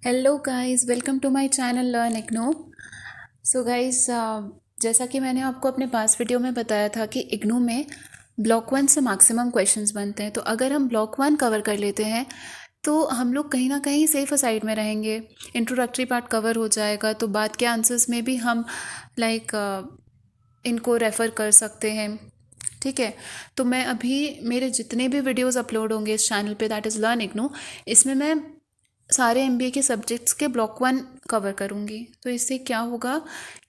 Hello guys, welcome to my channel learn IGNOU. So guys, जैसा कि मैंने आपको अपने पास वीडियो में बताया था कि इग्नू में ब्लॉक वन से मैक्सिमम क्वेश्चंस बनते हैं। तो अगर हम ब्लॉक वन कवर कर लेते हैं तो हम लोग कहीं ना कहीं सेफ साइड में रहेंगे। इंट्रोडक्टरी पार्ट कवर हो जाएगा तो बाद के आंसर्स में भी हम लाइक इनको रेफ़र कर सकते हैं। ठीक है, तो मैं अभी मेरे जितने भी वीडियोस अपलोड होंगे इस चैनल पे, दैट इज़ लर्न इग्नू, इसमें मैं सारे एमबीए के सब्जेक्ट्स के ब्लॉक वन कवर करूँगी। तो इससे क्या होगा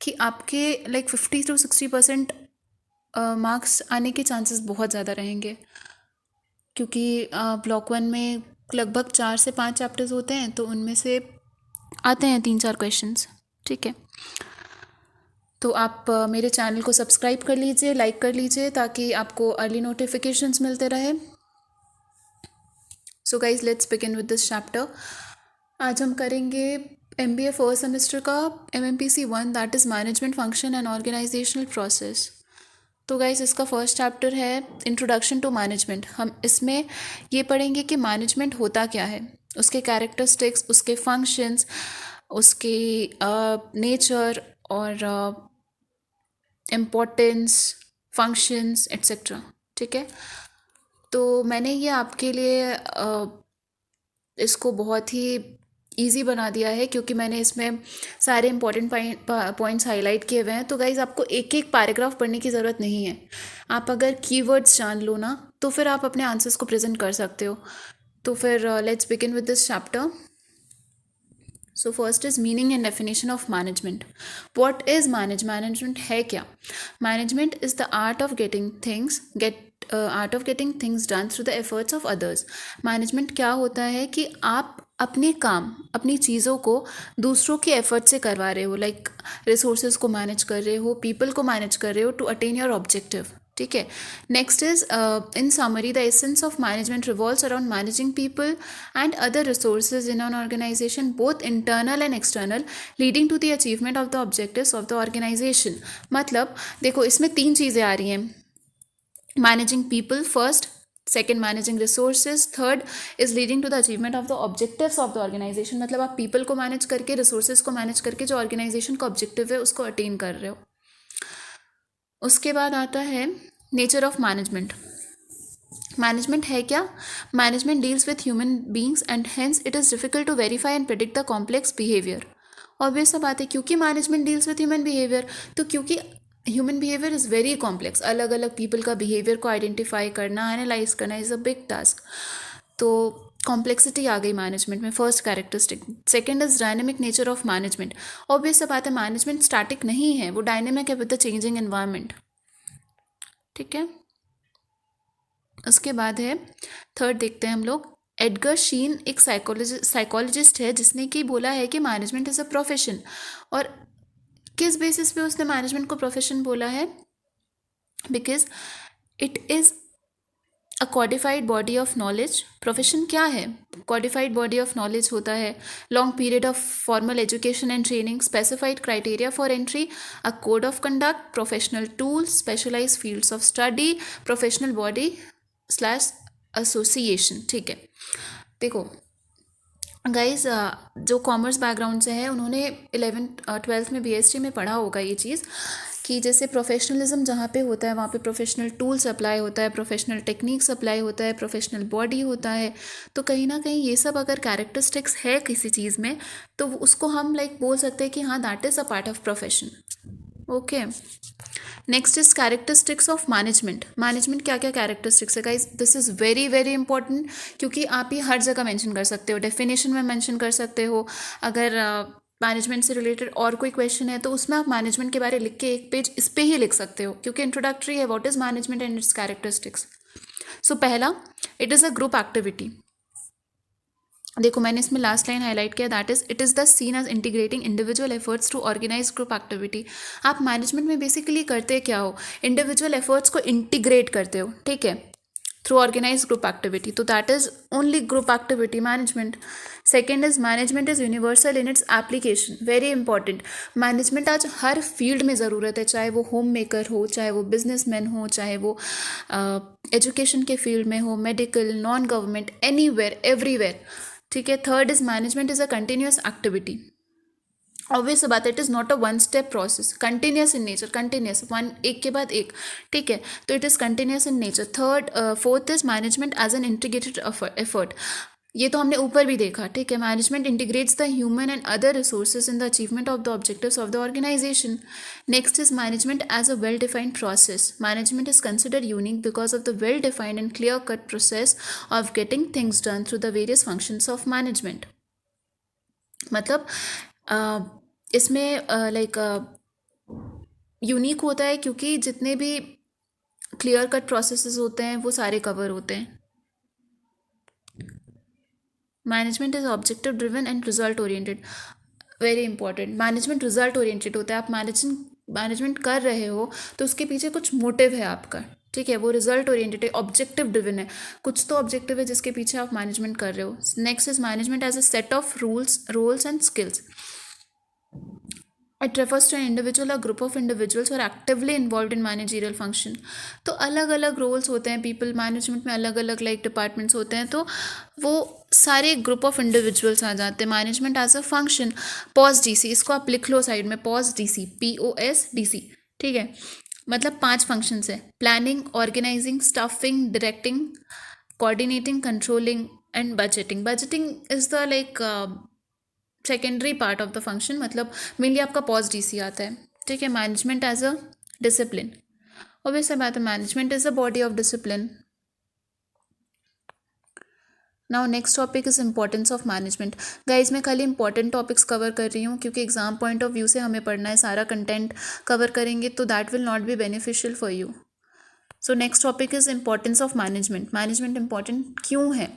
कि आपके लाइक 50 to 60% मार्क्स आने के चांसेस बहुत ज़्यादा रहेंगे, क्योंकि ब्लॉक वन में लगभग 4 से 5 चैप्टर्स होते हैं, तो उनमें से आते हैं 3-4 क्वेश्चंस। ठीक है, तो आप मेरे चैनल को सब्सक्राइब कर लीजिए, लाइक कर लीजिए, ताकि आपको अर्ली नोटिफिकेशंस मिलते रहे। So guys, let's begin with this chapter. आज हम करेंगे एमबीए फर्स्ट सेमेस्टर का MMPC 1, that is management function and organisational process. तो गाइज, इसका फर्स्ट चैप्टर है इंट्रोडक्शन टू मैनेजमेंट। हम इसमें ये पढ़ेंगे कि मैनेजमेंट होता क्या है, उसके कैरेक्टरिस्टिक्स, उसके फंक्शंस, उसके नेचर और इम्पोर्टेंस, फंक्शंस एट्सेट्रा। ठीक है, तो मैंने ये आपके लिए इसको बहुत ही इजी बना दिया है, क्योंकि मैंने इसमें सारे इंपॉर्टेंट पॉइंट्स हाईलाइट किए हुए हैं। तो गाइज, आपको एक एक पैराग्राफ पढ़ने की ज़रूरत नहीं है। आप अगर कीवर्ड्स जान लो ना, तो फिर आप अपने आंसर्स को प्रेजेंट कर सकते हो। तो फिर let's begin with this chapter. So first is meaning and definition of management. What is management है क्या? Management is the art of getting things done through the efforts of others. Management क्या होता है कि आप अपने काम, अपनी चीज़ों को दूसरों के एफर्ट से करवा रहे हो, लाइक रिसोर्सेज को मैनेज कर रहे हो, पीपल को मैनेज कर रहे हो टू अटेन योर ऑब्जेक्टिव। ठीक है, next is in summary the essence of management revolves around managing people and other resources in an organisation, both internal and external, leading to the achievement of the objectives of the organisation. मतलब देखो, इसमें 3 चीज़ें आ रही हैं। Managing people first, second managing resources, third is leading to the achievement of the objectives of the organisation. मतलब आप people को मैनेज करके, रिसोर्सेज को मैनेज करके जो ऑर्गेनाइजेशन का ऑब्जेक्टिव है उसको अटेन कर रहे हो। उसके बाद आता है नेचर ऑफ मैनेजमेंट। मैनेजमेंट है क्या? Management deals with human beings and hence it is difficult to verify and predict the complex behaviour. Obvious सा बात है, क्योंकि management deals with human behaviour, तो क्योंकि human behaviour is very complex, अलग अलग पीपल का बिहेवियर को आइडेंटिफाई करना, एनालाइज करना इज़ अ बिग टास्क। तो कॉम्प्लेक्सिटी आ गई मैनेजमेंट में, first characteristic. Second is dynamic nature of management. Obvious सा बात है, मैनेजमेंट स्टैटिक नहीं है, वो डायनेमिक है विद द चेंजिंग एनवायरनमेंट। ठीक है, उसके बाद है थर्ड, देखते हैं हम लोग। एडगर शीन एक साइकोलॉजिस्ट है, जिसने कि बोला है कि मैनेजमेंट इज़ अ प्रोफेशन। और किस बेसिस पे उसने मैनेजमेंट को प्रोफेशन बोला है? Because it is a codified body of knowledge. Profession क्या है? कॉडिफाइड बॉडी ऑफ नॉलेज होता है, long period of formal education and training, specified criteria for entry, a code of conduct, professional tools, specialize fields of study, professional body slash association. ठीक है, देखो guys, जो commerce background से है उन्होंने 11th-12th में बीएसटी में पढ़ा होगा ये चीज़, कि जैसे प्रोफेशनलिज्म जहाँ पे होता है वहाँ पे प्रोफेशनल टूल्स अप्लाई होता है, प्रोफेशनल टेक्निक्स अप्लाई होता है, प्रोफेशनल बॉडी होता है। तो कहीं ना कहीं ये सब अगर कैरेक्टरिस्टिक्स है किसी चीज़ में, तो उसको हम लाइक बोल सकते हैं कि हाँ, that is a part of profession. Okay, next is characteristics of management. Management क्या क्या कैरेक्टरिस्टिक्स है guys, this is very very important, क्योंकि आप ये हर जगह मेंशन कर सकते हो, डेफिनेशन में मेंशन कर सकते हो। अगर मैनेजमेंट से रिलेटेड और कोई क्वेश्चन है तो उसमें आप मैनेजमेंट के बारे लिख के एक पेज इस पे ही लिख सकते हो, क्योंकि इंट्रोडक्टरी है, what is management and its characteristics. So पहला, it is a group activity. देखो, मैंने इसमें लास्ट लाइन हाईलाइट किया, that is it is the seen as integrating individual efforts to organize group activity. आप मैनेजमेंट में basically करते क्या हो? इंडिविजुअल एफर्ट्स को इंटीग्रेट करते हो, ठीक है, थ्रू ऑर्गेनाइज ग्रुप एक्टिविटी। तो that is only group activity management. Second is management is universal in its application, very important. Management आज हर फील्ड में ज़रूरत है, चाहे वो होम मेकर हो, चाहे वो बिजनेसमैन हो, चाहे वो एजुकेशन के फील्ड में हो, medical, non government, anywhere, everywhere. ठीक है। Third is management is a continuous activity. Obvious बात है, it is not a one step process, continuous in nature, continuous one एक के बाद एक, ठीक है। तो it is continuous in nature. Fourth is management as an integrated effort. ये तो हमने ऊपर भी देखा, ठीक है। Management integrates the human and other resources in the achievement of the objectives of the organisation. Next is management as a well defined process. Management is considered unique because of the well defined and clear cut process of getting things done through the various functions of management. मतलब इसमें like unique होता है क्योंकि जितने भी clear cut processes होते हैं वो सारे कवर होते हैं। Management is objective driven and result oriented. Very important, management result oriented होता है। आप मैनेजमेंट कर रहे हो तो उसके पीछे कुछ मोटिव है आपका, ठीक है। वो रिजल्ट ओरिएंटेड है, ऑब्जेक्टिव ड्रिवन है, कुछ तो ऑब्जेक्टिव है जिसके पीछे आप मैनेजमेंट कर रहे हो। Next is management as a set of roles and skills. It refers to an individual or group of individuals who are actively involved in managerial function. तो अलग अलग रोल्स होते हैं पीपल मैनेजमेंट में, अलग अलग लाइक डिपार्टमेंट्स होते हैं, तो वो सारे ग्रुप ऑफ इंडिविजुअल्स आ जाते हैं। Management as a function, POSDC, इसको आप लिख लो साइड में, पॉज डीसी, POSDC, ठीक है। मतलब 5 फंक्शंस है: planning, organising, staffing, directing, coordinating, controlling and budgeting. Budgeting is the like secondary part of the function, मतलब मेनली आपका पॉज डीसी आता है, ठीक है। Management as a discipline, obvious बात है, management is a body of discipline. Now next topic is importance of management. Guys मैं खाली इंपॉर्टेंट टॉपिक्स कवर कर रही हूँ क्योंकि एग्जाम पॉइंट ऑफ व्यू से हमें पढ़ना है, सारा कंटेंट कवर करेंगे तो that will not be beneficial for you. So next topic is importance of management. Management important क्यों है?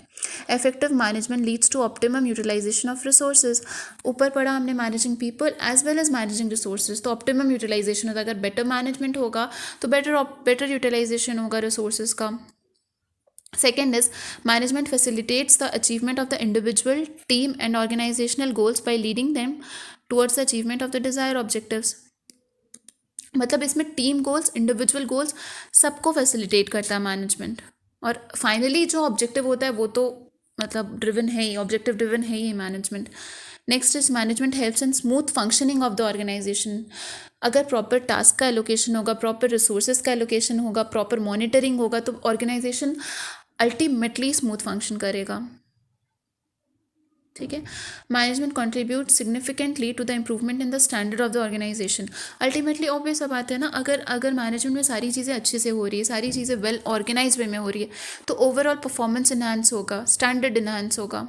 Effective management leads to optimum utilisation of resources. ऊपर पढ़ा हमने managing people as well as managing resources, तो optimum utilisation होता है। अगर better management होगा तो बेटर यूटिलाइजेशन होगा रिसोर्सेज का। Second is management facilitates the achievement of the individual, team and organizational goals by leading them towards the achievement of the desired objectives. मतलब इसमें टीम गोल्स, इंडिविजुअल गोल्स सबको facilitate करता है मैनेजमेंट, और finally जो ऑब्जेक्टिव होता है वो तो मतलब ड्रिवन है ही, ऑब्जेक्टिव ड्रिवन है ही management. Next is management helps in smooth functioning of the organization. अगर प्रॉपर टास्क का एलोकेशन होगा, प्रॉपर रिसोर्सेज का एलोकेशन होगा, प्रॉपर मॉनिटरिंग होगा तो ऑर्गेनाइजेशन अल्टीमेटली स्मूथ फंक्शन करेगा, ठीक है। Management contribute significantly to the improvement in the standard of the organization. Ultimately obvious बात है ना, अगर मैनेजमेंट में सारी चीज़ें अच्छे से हो रही है, सारी चीज़ें वेल ऑर्गेनाइज वे में हो रही है, तो ओवरऑल परफॉर्मेंस इन्हांस होगा, स्टैंडर्ड इन्हांस होगा।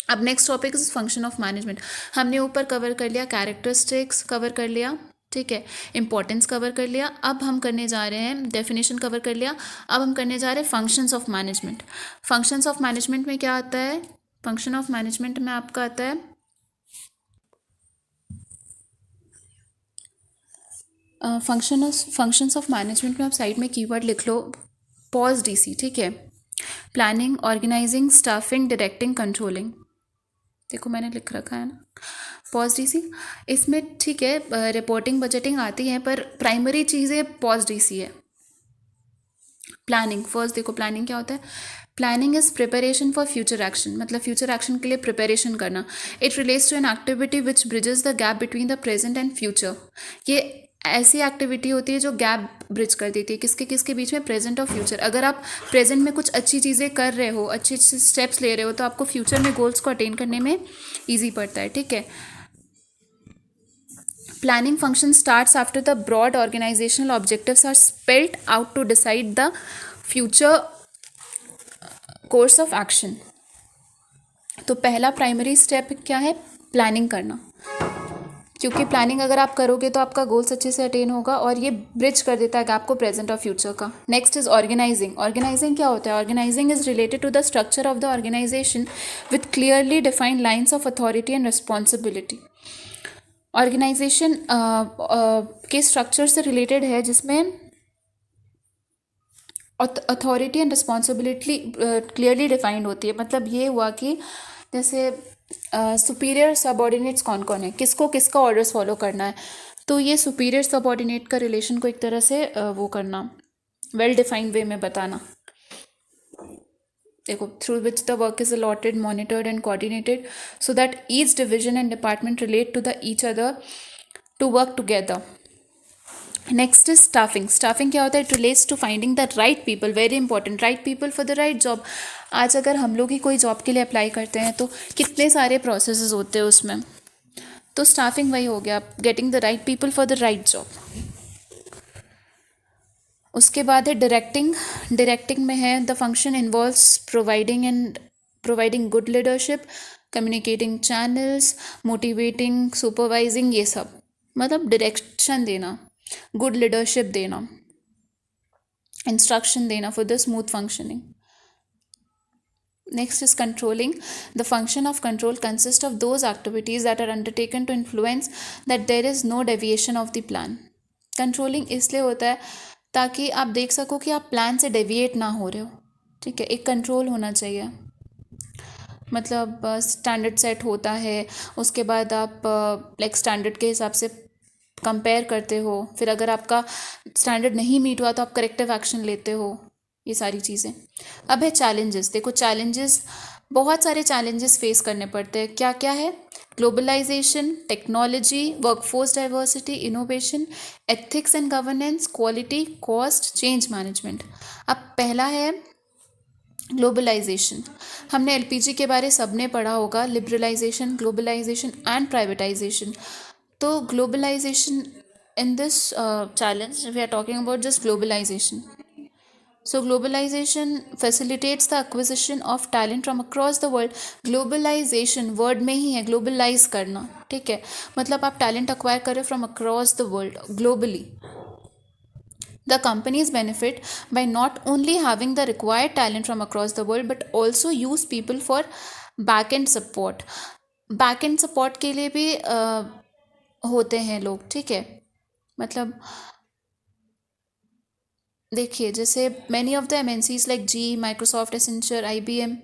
अब next topic is function of management. हमने ऊपर कवर कर लिया, कैरेक्टरिस्टिक्स कवर कर लिया, ठीक है, इंपॉर्टेंस कवर कर लिया। अब हम करने जा रहे हैं, डेफिनेशन कवर कर लिया, अब हम करने जा रहे हैं functions of management. Functions of management में क्या आता है? फंक्शन ऑफ मैनेजमेंट में आपका आता है फंक्शंस ऑफ मैनेजमेंट में आप साइड में कीवर्ड लिख लो, पॉज डीसी, ठीक है। Planning, organising, staffing, directing, controlling, देखो मैंने लिख रखा है ना पॉज डीसी। इसमें ठीक है रिपोर्टिंग बजटिंग आती है, पर प्राइमरी चीज़ें पॉज डीसी है। प्लानिंग फर्स्ट देखो, प्लानिंग क्या होता है? Planning is preparation for future action, मतलब फ्यूचर एक्शन के लिए प्रिपरेशन करना। It relates to an activity which bridges the gap between the present and future. ये ऐसी एक्टिविटी होती है जो गैप ब्रिज कर देती है किसके किसके बीच में? प्रेजेंट और फ्यूचर। अगर आप प्रेजेंट में कुछ अच्छी चीज़ें कर रहे हो, अच्छे अच्छे स्टेप्स ले रहे हो, तो आपको फ्यूचर में गोल्स को अटेन करने में ईजी पड़ता है, ठीक है। Planning function starts after the broad organizational objectives are spelled out to decide the future course of action. तो पहला प्राइमरी स्टेप क्या है? प्लानिंग करना, क्योंकि प्लानिंग अगर आप करोगे तो आपका गोल्स अच्छे से अटेन होगा और ये ब्रिज कर देता है गैप को प्रेजेंट और फ्यूचर का। Next is organising. ऑर्गेनाइजिंग क्या होता है? Organising is related to the structure of the organisation with clearly defined lines of authority and responsibility. Organisation के स्ट्रक्चर से रिलेटेड है जिसमें authority and responsibility clearly defined होती है। मतलब ये हुआ कि जैसे सुपीरियर सबऑर्डिनेट्स कौन कौन है, किसको किसका ऑर्डर्स फॉलो करना है, तो ये सुपीरियर सबऑर्डिनेट का रिलेशन को एक तरह से वो करना, वेल डिफाइंड वे में बताना। देखो, through which the work is allotted, monitored and coordinated so that each division and department relate to the each other to work together. Next is staffing. Staffing क्या होता है? It relates to finding the right people. Very important, right people for the right job. आज अगर हम लोग ही कोई job के लिए अप्लाई करते हैं तो कितने सारे प्रोसेस होते हैं उसमें. तो स्टाफिंग वही हो गया, getting the right people for the right job. उसके बाद है डायरेक्टिंग. डायरेक्टिंग में है the function involves providing good leadership, communicating channels, motivating, supervising, ये सब. मतलब डायरेक्शन देना, गुड लीडरशिप देना, इंस्ट्रक्शन देना for the smooth functioning. Next is controlling. The function of control consists of those activities that are undertaken to influence that there is no deviation of the plan. Controlling इसलिए होता है ताकि आप देख सको कि आप प्लान से डेविएट ना हो रहे हो. ठीक है, एक कंट्रोल होना चाहिए. मतलब स्टैंडर्ड सेट होता है, उसके बाद आप लाइक स्टैंडर्ड के हिसाब से कंपेयर करते हो, फिर अगर आपका स्टैंडर्ड नहीं मीट हुआ तो आप करेक्टिव एक्शन लेते हो, ये सारी चीज़ें. अब है चैलेंजेस. देखो, चैलेंजेस, बहुत सारे चैलेंजेस फेस करने पड़ते हैं. क्या क्या है? Globalisation, technology, workforce diversity, innovation, ethics and governance, quality, cost, change management. अब पहला है ग्लोबलाइजेशन. हमने एलपीजी के बारे सबने पढ़ा होगा, लिबरलाइजेशन, ग्लोबलाइजेशन एंड प्राइवेटाइजेशन. तो globalisation, in this challenge we are talking about just globalization. So globalization facilitates the acquisition of talent from across the world. Globalization word में ही है globalize करना. ठीक है, मतलब आप talent acquire करें from across the world globally. The companies benefit by not only having the required talent from across the world but also use people for back end support. back end support के लिए भी होते हैं लोग. ठीक है, मतलब देखिए, जैसे many of the MNCs like G, Microsoft, Accenture, IBM,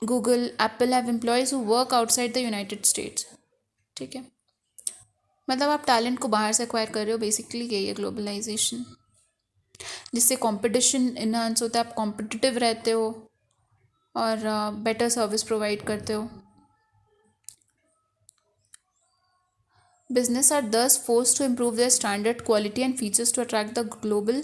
Google, Apple have employees who work outside the United States. ठीक है, मतलब आप टैलेंट को बाहर से एक्वायर कर रहे हो. बेसिकली यही है ग्लोबलाइजेशन, जिससे कंपटीशन इन्हांस होता है, आप कॉम्पिटिटिव रहते हो और बेटर सर्विस प्रोवाइड करते हो. Business are thus forced to improve their standard, quality and features to attract the global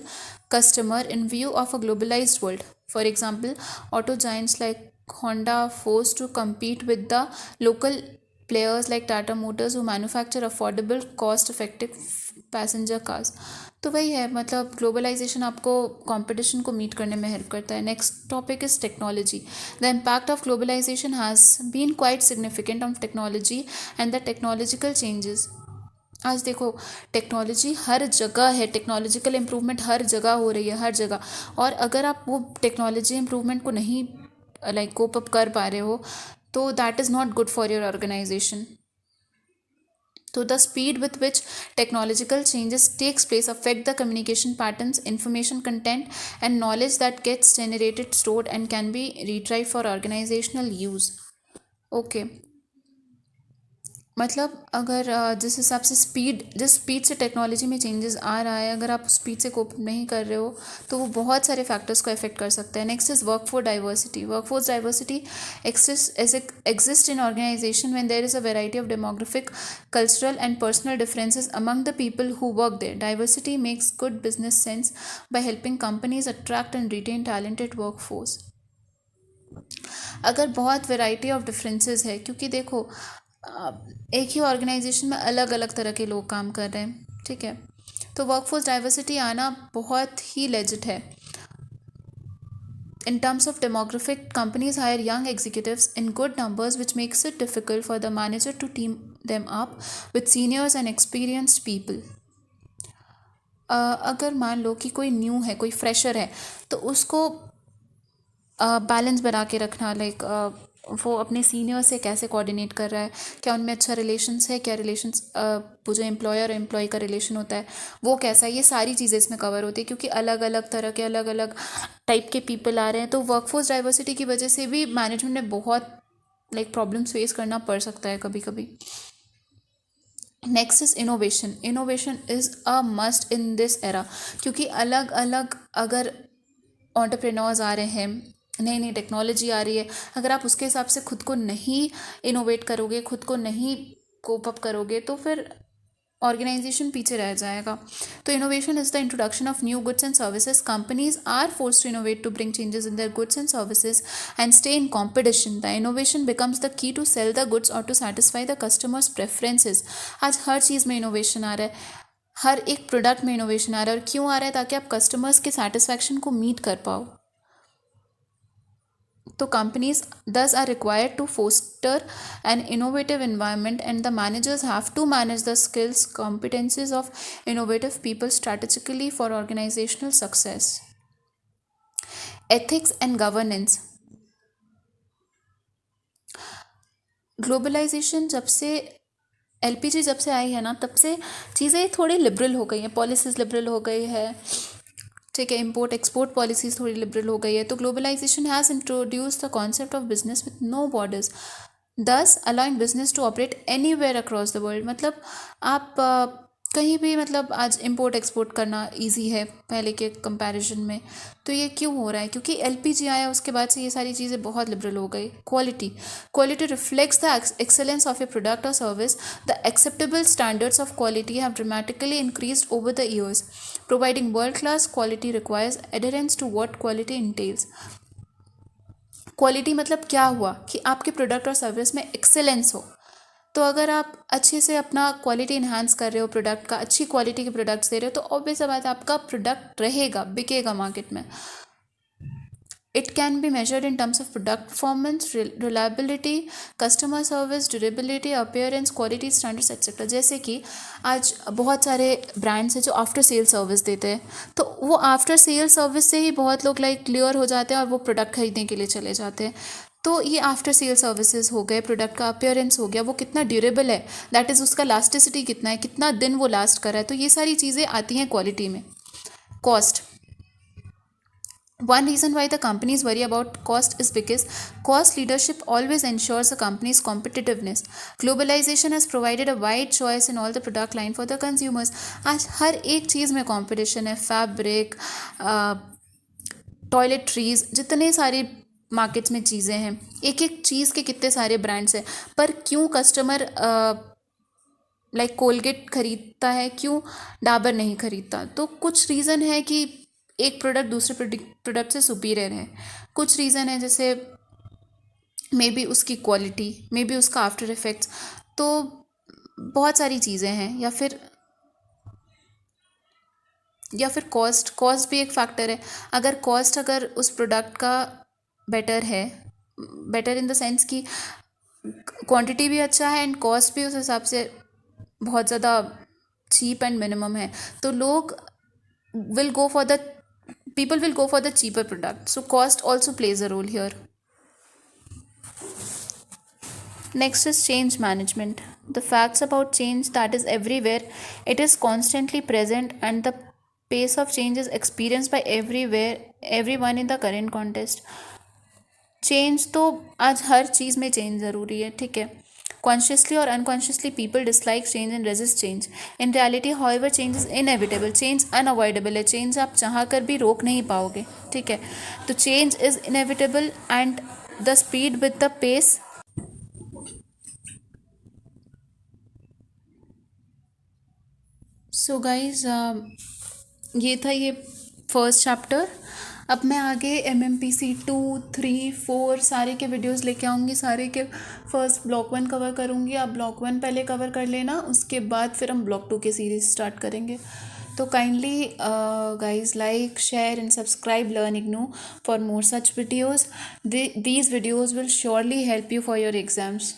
customer in view of a globalized world. For example, auto giants like Honda are forced to compete with the local players like Tata Motors who manufacture affordable, cost-effective passenger cars. तो वही है, मतलब globalisation आपको competition को meet करने में help करता है. Next topic is technology. The impact of globalisation has been quite significant on technology and the technological changes. आज देखो, टेक्नोलॉजी हर जगह है, टेक्नोलॉजिकल इम्प्रूवमेंट हर जगह हो रही है, हर जगह. और अगर आप वो टेक्नोलॉजी इम्प्रूवमेंट को नहीं लाइक कोप अप कर पा रहे हो तो that is not good for your organisation. So the speed with which technological changes takes place affect the communication patterns, information content and knowledge that gets generated, stored and can be retrieved for organizational use. Okay. मतलब अगर जिस हिसाब से जिस speed से technology में changes आ रहा है, अगर आप उस स्पीड से कोप नहीं कर रहे हो तो वो बहुत सारे फैक्टर्स को अफेक्ट कर सकता है. Next is workforce diversity. Workforce diversity exist in organization when there is a variety of demographic, cultural and personal differences among the people who work there. Diversity makes good business sense by helping companies attract and retain talented workforce. अगर बहुत variety of differences है, क्योंकि देखो एक ही organisation में अलग अलग तरह के लोग काम कर रहे हैं. ठीक है, तो वर्कफोर्स डाइवर्सिटी आना बहुत ही लेजिट है. In terms of demographic, companies hire young executives in good numbers, which makes it difficult for the manager to team them up with seniors and experienced people. अगर मान लो कि कोई new है, कोई fresher है, तो उसको बैलेंस बना के रखना, लाइक वो अपने सीनियर से कैसे कोऑर्डिनेट कर रहा है, क्या उनमें अच्छा रिलेशंस है, क्या रिलेशंस वो जो एम्प्लॉयर और एम्प्लॉय का रिलेशन होता है वो कैसा है, ये सारी चीज़ें इसमें कवर होती है. क्योंकि अलग अलग तरह के अलग अलग टाइप के पीपल आ रहे हैं, तो वर्कफोर्स डाइवर्सिटी की वजह से भी मैनेजमेंट ने बहुत लाइक प्रॉब्लम्स फेस करना पड़ सकता है कभी कभी. Next is innovation. Innovation is a must in this era, क्योंकि अलग अलग अगर एंटरप्रेन्योर्स आ रहे हैं, नई नई टेक्नोलॉजी आ रही है, अगर आप उसके हिसाब से खुद को नहीं इनोवेट करोगे, खुद को नहीं कोप अप करोगे, तो फिर ऑर्गेनाइजेशन पीछे रह जाएगा. तो innovation is the introduction of new goods and services. Companies are force to innovate to bring changes in their goods and services and stay in competition. The innovation becomes the key to sell the goods or to satisfy the customers preferences. आज हर चीज़ में innovation आ रहा है, हर एक product में innovation आ रहा है. और क्यों आ रहा है? ताकि आप कस्टमर्स के सेटिस्फैक्शन को मीट कर पाओ. तो companies thus are required to foster an innovative environment, and the managers have to manage the skills, competencies of innovative people strategically for organizational success. Ethics and governance. Globalisation जब से LPG जब से आई है ना, तब से चीज़ें थोड़ी लिबरल हो गई हैं, पॉलिसीज़ लिबरल हो गई है, ठीक है, इम्पोर्ट एक्सपोर्ट पॉलिसीज़ थोड़ी लिबरल हो गई है. तो globalization has introduce the concept of business with no borders, thus allowing business to operate anywhere across the world. मतलब आप कहीं भी, मतलब आज इम्पोर्ट एक्सपोर्ट करना ईजी है पहले के कंपैरिजन में. तो ये क्यों हो रहा है? क्योंकि एलपीजी आया, उसके बाद से ये सारी चीज़ें बहुत लिबरल हो गई. Quality reflects the excellence of a product or service. The acceptable standards of quality have dramatically increased over the years. Providing world class quality requires adherence to what quality entails. Quality मतलब क्या हुआ? कि आपके product or service में excellence हो. तो अगर आप अच्छे से अपना क्वालिटी इन्हांस कर रहे हो, प्रोडक्ट का अच्छी क्वालिटी के प्रोडक्ट्स दे रहे हो, तो ऑब्वियस बात है आपका प्रोडक्ट रहेगा, बिकेगा मार्केट में. It can be measured in terms of product performance, reliability, customer service, durability, appearance, quality standards etcetera. जैसे कि आज बहुत सारे ब्रांड्स हैं जो आफ्टर सेल सर्विस देते हैं, तो वो आफ्टर सेल सर्विस से ही बहुत लोग लाइक क्लियर हो जाते हैं और वो प्रोडक्ट खरीदने के लिए चले जाते हैं. तो ये आफ्टर सेल सर्विसेज हो गए, प्रोडक्ट का अपीयरेंस हो गया, वो कितना ड्यूरेबल है, दैट इज़ उसका लास्टिसिटी कितना है, कितना दिन वो लास्ट कर रहा है. तो ये सारी चीज़ें आती हैं क्वालिटी में. Cost. One reason why the companies worry about cost is because cost leadership always ensures a company's competitiveness. Globalization has provided a wide choice in all the product line for the consumers. आज हर एक चीज़ में competition है. Fabric, toiletries, जितने सारे markets में चीज़ें हैं, एक एक चीज़ के कितने सारे ब्रांड्स हैं. पर क्यों कस्टमर लाइक कोलगेट खरीदता है, क्यों डाबर नहीं खरीदता? तो कुछ रीज़न है कि एक प्रोडक्ट दूसरे प्रोडक्ट से सुपीरियर है. कुछ रीज़न है, जैसे मे बी उसकी क्वालिटी, मे बी उसका आफ्टर इफेक्ट्स. तो बहुत सारी चीज़ें हैं. या फिर कॉस्ट भी एक फैक्टर है. अगर उस प्रोडक्ट का बेटर है, बेटर इन द सेंस कि क्वांटिटी भी अच्छा है एंड कॉस्ट भी उस हिसाब से बहुत ज़्यादा चीप एंड मिनिमम है, तो लोग will go for the people will go for the cheaper product. So cost also plays a role here. Next is change management. The facts about change that is everywhere. It is constantly present and the pace of change is experienced by everyone in the current context. Change तो आज हर चीज़ में change ज़रूरी है, ठीक है. Consciously और unconsciously people dislike change and resist change. In reality however change is inevitable. Change unavoidable है. चेंज आप चाह कर भी रोक नहीं पाओगे, ठीक है. तो change is inevitable and the speed with the pace. So guys, ये था ये फर्स्ट चैप्टर. अब मैं आगे MMPC 2, 3, 4 सारे के वीडियोस लेके आऊँगी. सारे के फर्स्ट ब्लॉक 1 कवर करूँगी. आप ब्लॉक 1 पहले कवर कर लेना, उसके बाद फिर हम ब्लॉक 2 की सीरीज स्टार्ट करेंगे. तो kindly guys like, share and subscribe learn IGNOU for more such videos. These videos will surely help you for your exams.